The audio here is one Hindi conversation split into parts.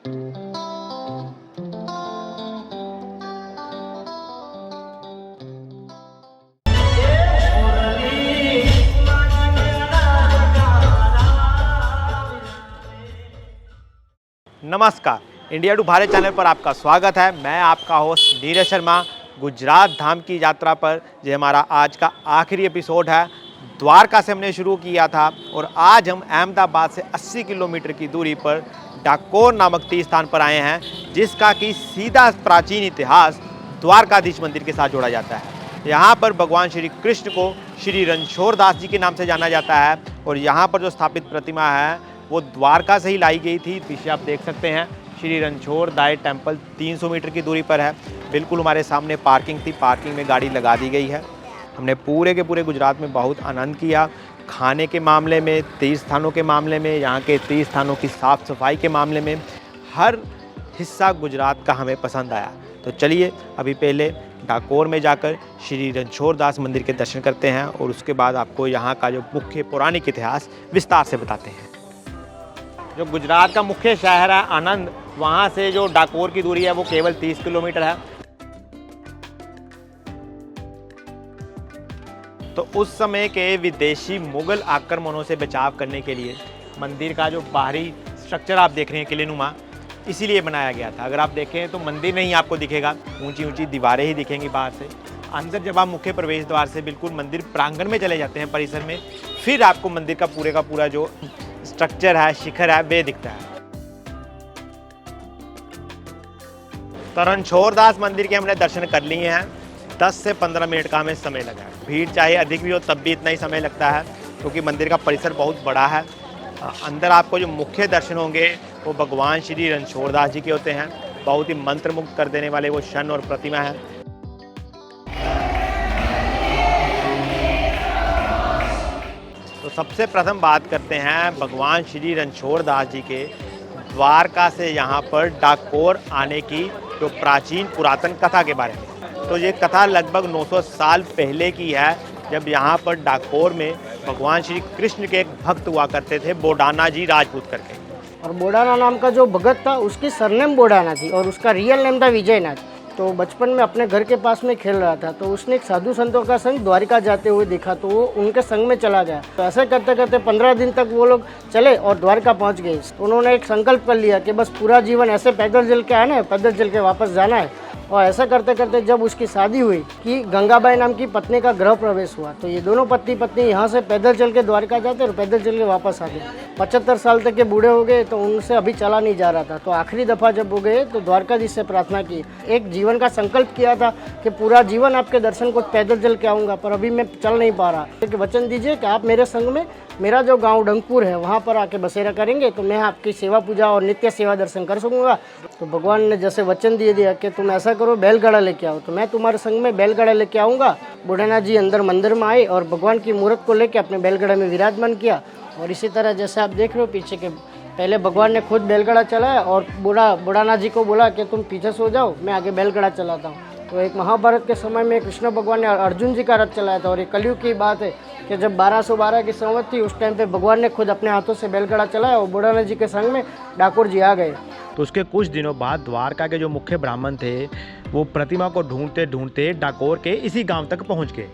नमस्कार, इंडिया टू भारत चैनल पर आपका स्वागत है। मैं आपका होस्ट नीरज शर्मा। गुजरात धाम की यात्रा पर ये हमारा आज का आखिरी एपिसोड है। द्वारका से हमने शुरू किया था और आज हम अहमदाबाद से 80 किलोमीटर की दूरी पर डाकोर नामक तीर्थ स्थान पर आए हैं, जिसका कि सीधा प्राचीन इतिहास द्वारकाधीश मंदिर के साथ जोड़ा जाता है। यहाँ पर भगवान श्री कृष्ण को श्री रणछोड़ दास जी के नाम से जाना जाता है और यहाँ पर जो स्थापित प्रतिमा है वो द्वारका से ही लाई गई थी। पीछे आप देख सकते हैं श्री रणछोड़ दास टेम्पल 300 मीटर की दूरी पर है। बिल्कुल हमारे सामने पार्किंग थी, पार्किंग में गाड़ी लगा दी गई है। हमने पूरे के पूरे गुजरात में बहुत आनंद किया, खाने के मामले में, तीर्थ स्थानों के मामले में, यहाँ के तीर्थ स्थानों की साफ़ सफाई के मामले में, हर हिस्सा गुजरात का हमें पसंद आया। तो चलिए अभी पहले डाकोर में जाकर श्री रणछोड़ दास मंदिर के दर्शन करते हैं और उसके बाद आपको यहाँ का जो मुख्य पौराणिक इतिहास विस्तार से बताते हैं। जो गुजरात का मुख्य शहर है आनंद, वहाँ से जो डाकोर की दूरी है वो केवल 30 किलोमीटर है। तो उस समय के विदेशी मुगल आक्रमणों से बचाव करने के लिए मंदिर का जो बाहरी स्ट्रक्चर आप देख रहे हैं किलेनुमा, इसीलिए बनाया गया था। अगर आप देखें तो मंदिर नहीं आपको दिखेगा, ऊंची ऊंची दीवारें ही दिखेंगी बाहर से। अंदर जब आप मुख्य प्रवेश द्वार से बिल्कुल मंदिर प्रांगण में चले जाते हैं परिसर में, फिर आपको मंदिर का पूरा जो स्ट्रक्चर है, शिखर है, वे दिखता है। तो रणछोड़ दास मंदिर के हमने दर्शन कर लिए हैं। 10 से 15 मिनट का हमें समय लगा है। भीड़ चाहे अधिक भी हो तब भी इतना ही समय लगता है, क्योंकि मंदिर का परिसर बहुत बड़ा है। अंदर आपको जो मुख्य दर्शन होंगे वो भगवान श्री रणछोड़ दास जी के होते हैं। बहुत ही मंत्रमुग्ध कर देने वाले वो क्षण और प्रतिमा है। तो सबसे प्रथम बात करते हैं भगवान श्री रणछोड़ दास जी के द्वारका से यहाँ पर डाकोर आने की जो प्राचीन पुरातन कथा के बारे में। तो ये कथा लगभग 900 साल पहले की है, जब यहाँ पर डाकोर में भगवान श्री कृष्ण के एक भक्त हुआ करते थे, बोडाना जी राजपूत करके। और बोडाना नाम का जो भगत था उसकी सरनेम बोडाना थी और उसका रियल नेम था विजयनाथ। तो बचपन में अपने घर के पास में खेल रहा था, तो उसने एक साधु संतों का संग द्वारिका जाते हुए देखा, तो वो उनके संग में चला गया। तो ऐसे करते करते 15 दिन तक वो लोग चले और द्वारका पहुंच गए। तो उन्होंने एक संकल्प कर लिया कि बस पूरा जीवन ऐसे पैदल चल के आना है, पैदल चल के वापस जाना है। और ऐसा करते करते जब उसकी शादी हुई कि गंगाबाई नाम की पत्नी का गृह प्रवेश हुआ, तो ये दोनों पति पत्नी यहाँ से पैदल चल के द्वारका जाते और पैदल चल के वापस आ गए। 75 साल तक के बूढ़े हो गए, तो उनसे अभी चला नहीं जा रहा था। तो आखिरी दफ़ा जब वो गए तो द्वारकाधीश से प्रार्थना की, एक जीवन का संकल्प किया था कि पूरा जीवन आपके दर्शन को पैदल चल के आऊँगा, पर अभी मैं चल नहीं पा रहा। तो वचन दीजिए कि आप मेरे संग में मेरा जो गांव डंगपुर है वहाँ पर आके बसेरा करेंगे, तो मैं आपकी सेवा पूजा और नित्य सेवा दर्शन कर सकूँगा। तो भगवान ने जैसे वचन दिया कि तुम ऐसा करो, बैलगाड़ा लेके आओ, तो मैं तुम्हारे संग में बैलगाड़ा लेके आऊँगा। बोडाना जी अंदर मंदिर में आए और भगवान की मूर्त को लेके अपने बैलगाड़ा में विराजमान किया। और इसी तरह जैसे आप देख रहे हो पीछे के, पहले भगवान ने खुद बैलगाड़ा चलाया और बोडाना जी को बोला कि तुम पीछे सो जाओ, मैं आगे बैलगाड़ा चलाता हूँ। तो एक महाभारत के समय में कृष्ण भगवान ने अर्जुन जी का रथ चलाया था। और ये कलयुग की बात है कि जब 1212 की संवत थी, उस टाइम पे भगवान ने खुद अपने हाथों से बैलगाड़ा चलाया और बोडाना जी के संग में डाकोर जी आ गए। तो उसके कुछ दिनों बाद द्वारका के जो मुख्य ब्राह्मण थे वो प्रतिमा को ढूंढते ढूंढते डाकोर के इसी गांव तक पहुंच गए।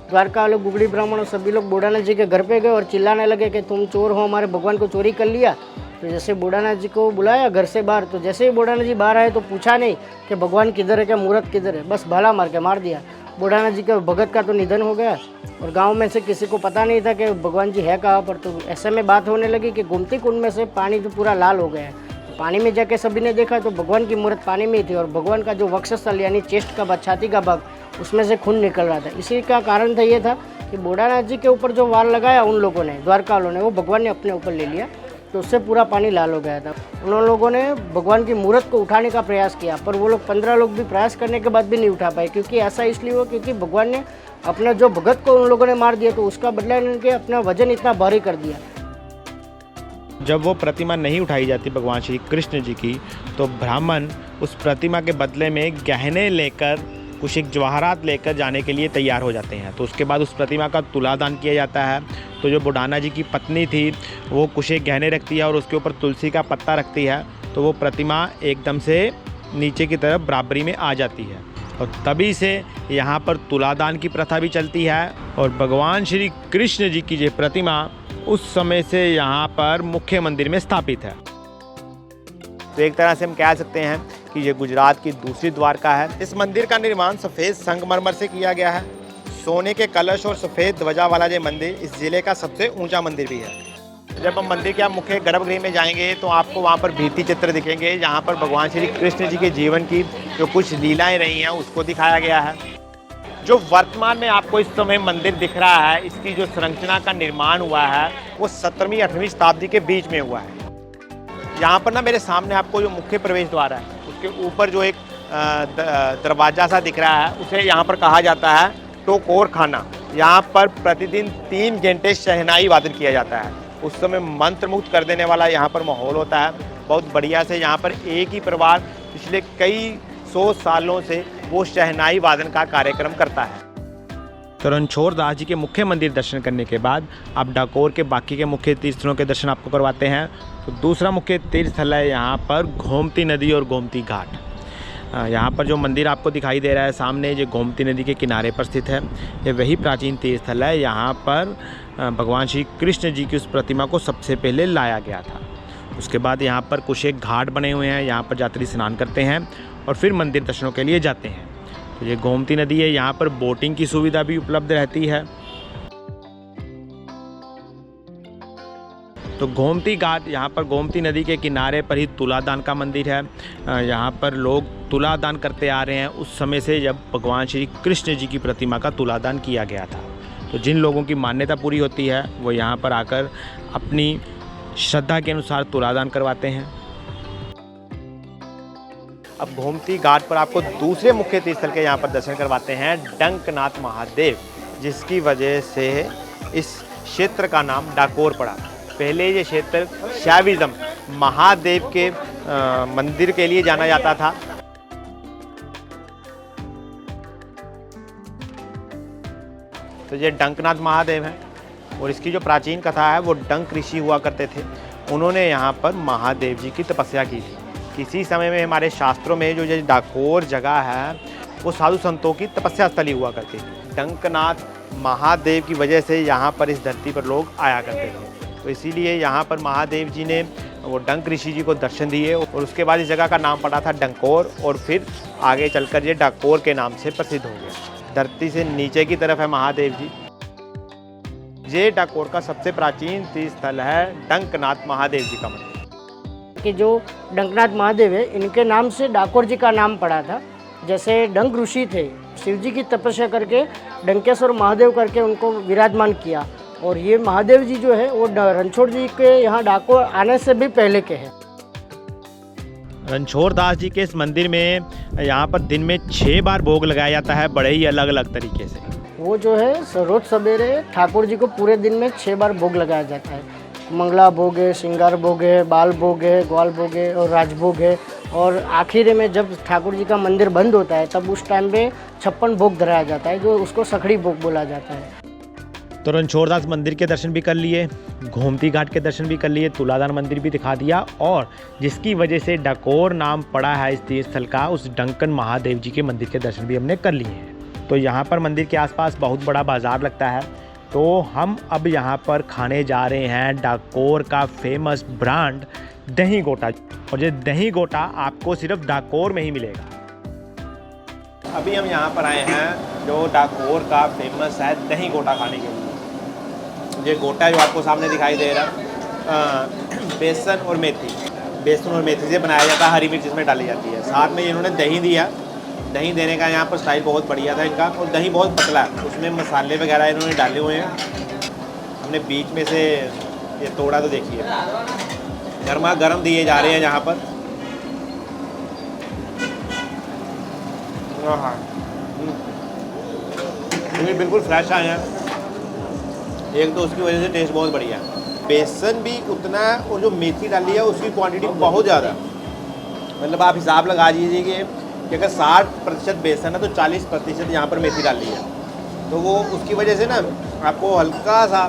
द्वारका वाले गुगड़ी ब्राह्मण सभी लोग बोडाना जी के घर पे गए और चिल्लाने लगे कि तुम चोर हो, हमारे भगवान को चोरी कर लिया। तो जैसे बोडाना जी को बुलाया घर से बाहर, तो जैसे ही बोडाना जी बाहर आए तो पूछा नहीं कि भगवान किधर है, क्या मूर्त किधर है, बस भाला मार के मार दिया। बोडाना जी के भगत का तो निधन हो गया और गांव में से किसी को पता नहीं था कि भगवान जी है कहाँ पर। तो ऐसे में बात होने लगी कि गोमती कुंड में से पानी तो पूरा लाल हो गया है। तो पानी में जाके सभी ने देखा तो भगवान की मूर्त पानी में ही थी और भगवान का जो वक्षस्थल यानी चेस्ट का भाग, छाती का भाग, उसमें से खून निकल रहा था। इसी का कारण था ये था कि बोडाना जी के ऊपर जो वार लगाया उन लोगों ने, द्वारका वालों ने, वो भगवान ने अपने ऊपर ले लिया, तो उससे पूरा पानी लाल हो गया था। उन लोगों ने भगवान की मूर्त को उठाने का प्रयास किया, पर वो लोग 15 लोग भी प्रयास करने के बाद भी नहीं उठा पाए। क्योंकि ऐसा इसलिए हुआ क्योंकि भगवान ने अपना जो भगत को उन लोगों ने मार दिया, तो उसका बदला इनके अपना वजन इतना भारी कर दिया। जब वो प्रतिमा नहीं उठाई जाती भगवान श्री कृष्ण जी की, तो ब्राह्मण उस प्रतिमा के बदले में गहने लेकर, कुछ एक जवाहरात लेकर जाने के लिए तैयार हो जाते हैं। तो उसके बाद उस प्रतिमा का तुलादान किया जाता है। तो जो बोडाना जी की पत्नी थी वो कुछ एक गहने रखती है और उसके ऊपर तुलसी का पत्ता रखती है तो वो प्रतिमा एकदम से नीचे की तरफ बराबरी में आ जाती है और तभी से यहाँ पर तुलादान की प्रथा भी चलती है। और भगवान श्री कृष्ण जी की ये प्रतिमा उस समय से यहाँ पर मुख्य मंदिर में स्थापित है। तो एक तरह से हम कह सकते हैं कि ये गुजरात की दूसरी द्वारका है। इस मंदिर का निर्माण सफ़ेद संगमरमर से किया गया है। सोने के कलश और सफ़ेद ध्वजा वाला ये मंदिर इस जिले का सबसे ऊंचा मंदिर भी है। जब हम मंदिर के मुख्य गर्भगृह में जाएंगे तो आपको वहाँ पर भित्ति चित्र दिखेंगे, जहाँ पर भगवान श्री कृष्ण जी के जीवन की जो कुछ लीलाएं रही हैं उसको दिखाया गया है। जो वर्तमान में आपको इस समय मंदिर दिख रहा है, इसकी जो संरचना का निर्माण हुआ है वो 17वीं 18वीं शताब्दी के बीच में हुआ है। यहाँ पर ना मेरे सामने आपको जो मुख्य प्रवेश द्वार है उसके ऊपर जो एक दरवाजा सा दिख रहा है उसे यहाँ पर कहा जाता है टोकोर खाना। यहाँ पर प्रतिदिन 3 घंटे शहनाई वादन किया जाता है। उस समय मंत्रमुग्ध कर देने वाला यहाँ पर माहौल होता है। बहुत बढ़िया से यहाँ पर एक ही परिवार पिछले कई 100 सालों से वो शहनाई वादन का कार्यक्रम करता है। तो रणछोड़ दास जी के मुख्य मंदिर दर्शन करने के बाद आप डाकोर के बाकी के मुख्य तीर्थस्थलों के दर्शन आपको करवाते हैं। तो दूसरा मुख्य तीर्थ स्थल है यहाँ पर गोमती नदी और गोमती घाट। यहाँ पर जो मंदिर आपको दिखाई दे रहा है सामने, ये गोमती नदी के किनारे पर स्थित है। ये वही प्राचीन तीर्थ स्थल है। यहाँ पर भगवान श्री कृष्ण जी की उस प्रतिमा को सबसे पहले लाया गया था। उसके बाद यहाँ पर कुछ एक घाट बने हुए हैं, यहाँ पर यात्री स्नान करते हैं और फिर मंदिर दर्शनों के लिए जाते हैं। तो ये गोमती नदी है, यहाँ पर बोटिंग की सुविधा भी उपलब्ध रहती है। तो गोमती घाट, यहाँ पर गोमती नदी के किनारे पर ही तुलादान का मंदिर है। यहाँ पर लोग तुलादान करते आ रहे हैं उस समय से जब भगवान श्री कृष्ण जी की प्रतिमा का तुलादान किया गया था। तो जिन लोगों की मान्यता पूरी होती है वो यहाँ पर आकर अपनी श्रद्धा के अनुसार तुलादान करवाते हैं। अब गोमती घाट पर आपको दूसरे मुख्य तीर्थस्थल के यहाँ पर दर्शन करवाते हैं डंकनाथ महादेव, जिसकी वजह से इस क्षेत्र का नाम डाकोर पड़ा। पहले ये क्षेत्र शैविज्म महादेव के मंदिर के लिए जाना जाता था। तो ये डंकनाथ महादेव है और इसकी जो प्राचीन कथा है वो डंक ऋषि हुआ करते थे। उन्होंने यहाँ पर महादेव जी की तपस्या की थी। किसी समय में हमारे शास्त्रों में जो ये डाकोर जगह है वो साधु संतों की तपस्या स्थली हुआ करती थी। डंकनाथ महादेव की वजह से यहाँ पर इस धरती पर लोग आया करते थे। तो इसीलिए यहाँ पर महादेव जी ने वो डंक ऋषि जी को दर्शन दिए और उसके बाद इस जगह का नाम पड़ा था डंकोर और फिर आगे चलकर ये डाकोर के नाम से प्रसिद्ध हो गया। धरती से नीचे की तरफ है महादेव जी। ये डाकोर का सबसे प्राचीन तीर्थ स्थल है डंकनाथ महादेव जी का मंदिर। कि जो डंकनाथ महादेव है इनके नाम से डाकोर जी का नाम पड़ा था। जैसे डंक ऋषि थे, शिव जी की तपस्या करके डंकेश्वर महादेव करके उनको विराजमान किया और ये महादेव जी जो है वो रणछोड़ जी के यहाँ डाकोर आने से भी पहले के हैं। रणछोड़ दास जी के इस मंदिर में यहाँ पर दिन में 6 बार भोग लगाया जाता है, बड़े ही अलग अलग तरीके से। वो जो है रोज सवेरे ठाकुर जी को पूरे दिन में 6 बार भोग लगाया जाता है। मंगला भोग है, श्रृंगार भोग है, बाल भोग है, ग्वाल भोग है और राजभोग है। और आखिर में जब ठाकुर जी का मंदिर बंद होता है तब उस टाइम पे 56 भोग धराया जाता है, जो उसको सखड़ी भोग बोला जाता है। तो रणछोड़ दास मंदिर के दर्शन भी कर लिए, गोमती घाट के दर्शन भी कर लिए, तुलादान मंदिर भी दिखा दिया और जिसकी वजह से डाकोर नाम पड़ा है इस तीर्थ स्थल का, उस डंकन महादेव जी के मंदिर के दर्शन भी हमने कर लिए हैं। तो यहाँ पर मंदिर के आसपास बहुत बड़ा बाजार लगता है। तो हम अब यहाँ पर खाने जा रहे हैं डाकोर का फेमस ब्रांड दही गोटा, और ये दही गोटा आपको सिर्फ डाकोर में ही मिलेगा। अभी हम यहाँ पर आए हैं जो डाकोर का फेमस है दही गोटा खाने के लिए। ये गोटा जो आपको सामने दिखाई दे रहा है बेसन और मेथी से बनाया जाता है, हरी मिर्च इसमें डाली जाती है। साथ में इन्होंने दही दिया। दही देने का यहाँ पर स्टाइल बहुत बढ़िया था इनका, और दही बहुत पतला है, उसमें मसाले वगैरह इन्होंने डाले हुए हैं। हमने बीच में से ये तोड़ा तो देखिए, गर्मा गर्म दिए जा रहे हैं यहाँ पर। हाँ, ये बिल्कुल फ्रेश आए हैं। एक तो उसकी वजह से टेस्ट बहुत बढ़िया है। बेसन भी उतना है और जो मेथी डाली है उसकी क्वांटिटी बहुत ज़्यादा है। मतलब आप हिसाब लगा दीजिए कि अगर 60% बेसन है तो 40% यहाँ पर मेथी डाली है। तो वो उसकी वजह से ना आपको हल्का सा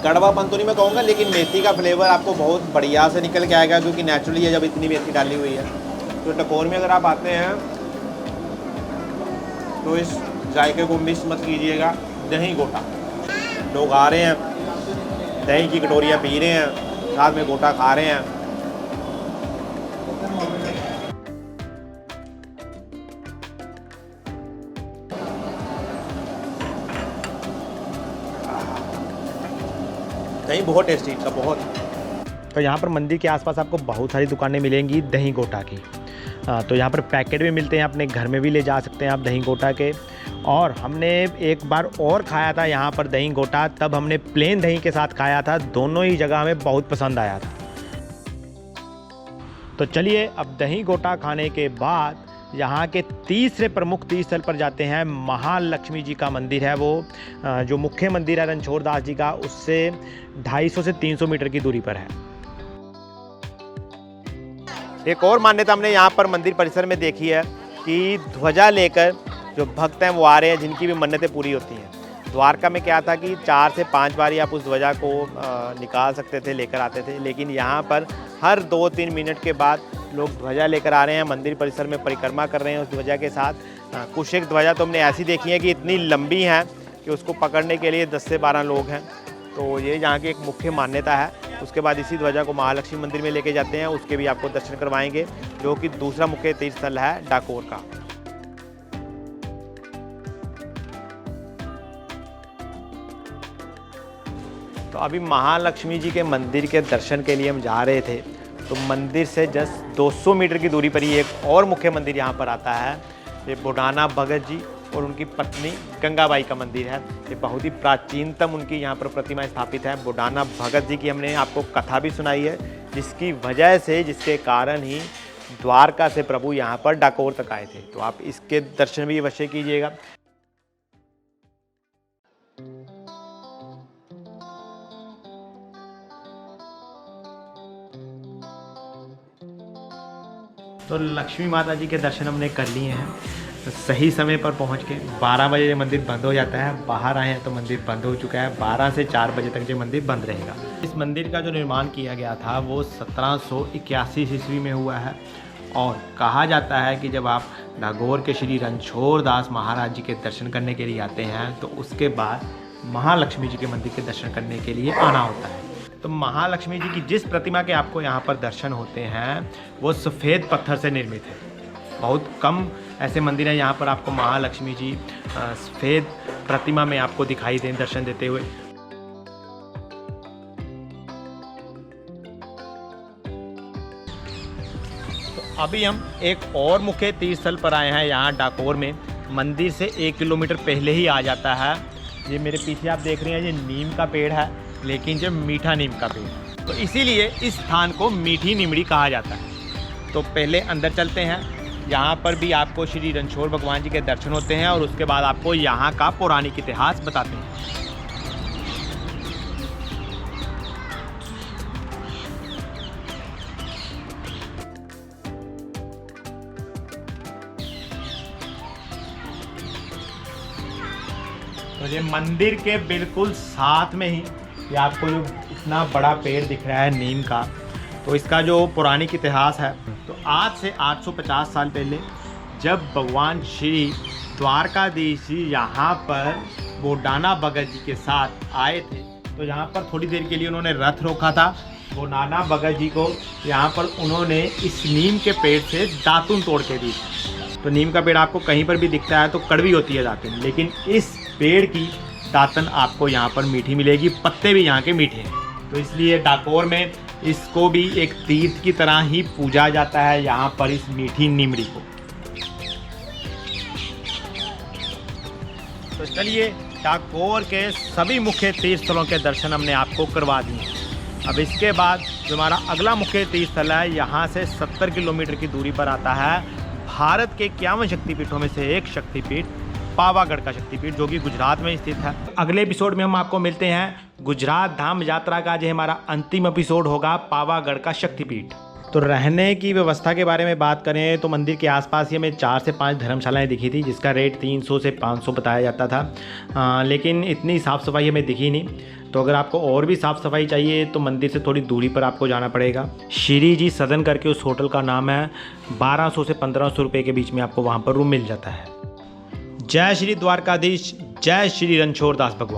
कड़वापन तो नहीं मैं कहूँगा, लेकिन मेथी का फ्लेवर आपको बहुत बढ़िया से निकल के आएगा, क्योंकि नेचुरली है जब इतनी मेथी डाली हुई है। तो डकोर में अगर आप आते हैं तो इस जायके को मिस मत कीजिएगा। दही गोटा, लोग आ रहे हैं, दही की कटोरियाँ पी रहे हैं, साथ में गोटा खा रहे हैं। दही बहुत टेस्टी इनका, बहुत। तो यहाँ पर मंदिर के आसपास आपको बहुत सारी दुकानें मिलेंगी दही गोटा की। तो यहाँ पर पैकेट भी मिलते हैं, अपने घर में भी ले जा सकते हैं आप दही गोटा के। और हमने एक बार और खाया था यहाँ पर दही गोटा, तब हमने प्लेन दही के साथ खाया था। दोनों ही जगह हमें बहुत पसंद आया था। तो चलिए अब दही गोटा खाने के बाद यहाँ के तीसरे प्रमुख तीर्थ स्थल पर जाते हैं। महालक्ष्मी जी का मंदिर है, वो जो मुख्य मंदिर है रणछोड़ दास जी का, उससे 250 से 300 मीटर की दूरी पर है। एक और मान्यता हमने यहाँ पर मंदिर परिसर में देखी है कि ध्वजा लेकर जो भक्त हैं वो आ रहे हैं, जिनकी भी मन्नतें पूरी होती हैं। द्वारका में क्या था कि 4 से 5 बार आप उस ध्वजा को निकाल सकते थे, लेकर आते थे, लेकिन यहाँ पर हर 2-3 मिनट के बाद लोग ध्वजा लेकर आ रहे हैं, मंदिर परिसर में परिक्रमा कर रहे हैं उस ध्वजा के साथ। कुछ एक ध्वजा तो हमने ऐसी देखी है कि इतनी लंबी है कि उसको पकड़ने के लिए 10 से 12 लोग हैं। तो ये यहाँ की एक मुख्य मान्यता है। उसके बाद इसी ध्वजा को महालक्ष्मी मंदिर में लेके जाते हैं, उसके भी आपको दर्शन करवाएंगे, जो कि दूसरा मुख्य तीर्थ स्थल है डाकोर का। तो अभी महालक्ष्मी जी के मंदिर के दर्शन के लिए हम जा रहे थे। तो मंदिर से जस्ट 200 मीटर की दूरी पर ही एक और मुख्य मंदिर यहाँ पर आता है। ये बुढ़ाना भगत जी और उनकी पत्नी गंगाबाई का मंदिर है। ये बहुत ही प्राचीनतम उनकी यहाँ पर प्रतिमा स्थापित है। बुढ़ाना भगत जी की हमने आपको कथा भी सुनाई है, जिसकी वजह से, जिसके कारण ही द्वारका से प्रभु यहाँ पर डाकोर तक आए थे। तो आप इसके दर्शन भी अवश्य कीजिएगा। तो लक्ष्मी माता जी के दर्शन हमने कर लिए हैं। तो सही समय पर पहुंच के 12 बजे मंदिर बंद हो जाता है। बाहर आए हैं तो मंदिर बंद हो चुका है। 12 से 4 बजे तक जो मंदिर बंद रहेगा। इस मंदिर का जो निर्माण किया गया था वो 1781 ईस्वी में हुआ है। और कहा जाता है कि जब आप नागौर के श्री रणछोड़ दास महाराज जी के दर्शन करने के लिए आते हैं तो उसके बाद महालक्ष्मी जी के मंदिर के दर्शन करने के लिए आना होता है। तो महालक्ष्मी जी की जिस प्रतिमा के आपको यहाँ पर दर्शन होते हैं वो सफ़ेद पत्थर से निर्मित है। बहुत कम ऐसे मंदिर हैं यहाँ पर आपको महालक्ष्मी जी सफ़ेद प्रतिमा में आपको दिखाई दें दर्शन देते हुए। तो अभी हम एक और मुख्य तीर्थ स्थल पर आए हैं यहाँ डाकोर में। मंदिर से 1 किलोमीटर पहले ही आ जाता है। ये मेरे पीछे आप देख रहे हैं, ये नीम का पेड़ है, लेकिन जो मीठा नीम का पेड़ है, तो इसीलिए इस स्थान को मीठी नीमड़ी कहा जाता है। तो पहले अंदर चलते हैं। यहाँ पर भी आपको श्री रणछोड़ भगवान जी के दर्शन होते हैं और उसके बाद आपको यहाँ का पौराणिक इतिहास बताते हैं। तो ये मंदिर के बिल्कुल साथ में ही ये आपको जो इतना बड़ा पेड़ दिख रहा है नीम का, तो इसका जो पौराणिक इतिहास है, तो आज से 850 साल पहले जब भगवान श्री द्वारकाधीश जी यहाँ पर बुढ़ाना भगत जी के साथ आए थे, तो यहाँ पर थोड़ी देर के लिए उन्होंने रथ रोका था। बुढ़ाना भगत जी को यहाँ पर उन्होंने इस नीम के पेड़ से दातुन तोड़ के दी। तो नीम का पेड़ आपको कहीं पर भी दिखता है तो कड़वी होती है दातुन, लेकिन इस पेड़ की दातन आपको यहाँ पर मीठी मिलेगी। पत्ते भी यहाँ के मीठे हैं, तो इसलिए डाकोर में इसको भी एक तीर्थ की तरह ही पूजा जाता है यहाँ पर इस मीठी नीमड़ी को। तो चलिए डाकोर के सभी मुख्य तीर्थ स्थलों के दर्शन हमने आपको करवा दिए। अब इसके बाद जो हमारा अगला मुख्य तीर्थ स्थल है, यहाँ से 70 किलोमीटर की दूरी पर आता है भारत के 51 शक्तिपीठों में से एक शक्तिपीठ पावागढ़ का शक्तिपीठ, जो कि गुजरात में स्थित है। अगले एपिसोड में हम आपको मिलते हैं गुजरात धाम यात्रा का, जो हमारा अंतिम एपिसोड होगा पावागढ़ का शक्तिपीठ। तो रहने की व्यवस्था के बारे में बात करें तो मंदिर के आसपास ही हमें 4 से 5 धर्मशालाएं दिखी थी, जिसका रेट 300 से 500 बताया जाता था, लेकिन इतनी साफ़ सफाई हमें दिखी नहीं। तो अगर आपको और भी साफ़ सफाई चाहिए तो मंदिर से थोड़ी दूरी पर आपको जाना पड़ेगा। श्री जी सदन करके उस होटल का नाम है। 1200 से 1500 रुपये के बीच में आपको वहाँ पर रूम मिल जाता है। जय श्री द्वारकाधीश, जय श्री रणछोड़ दास भगवान।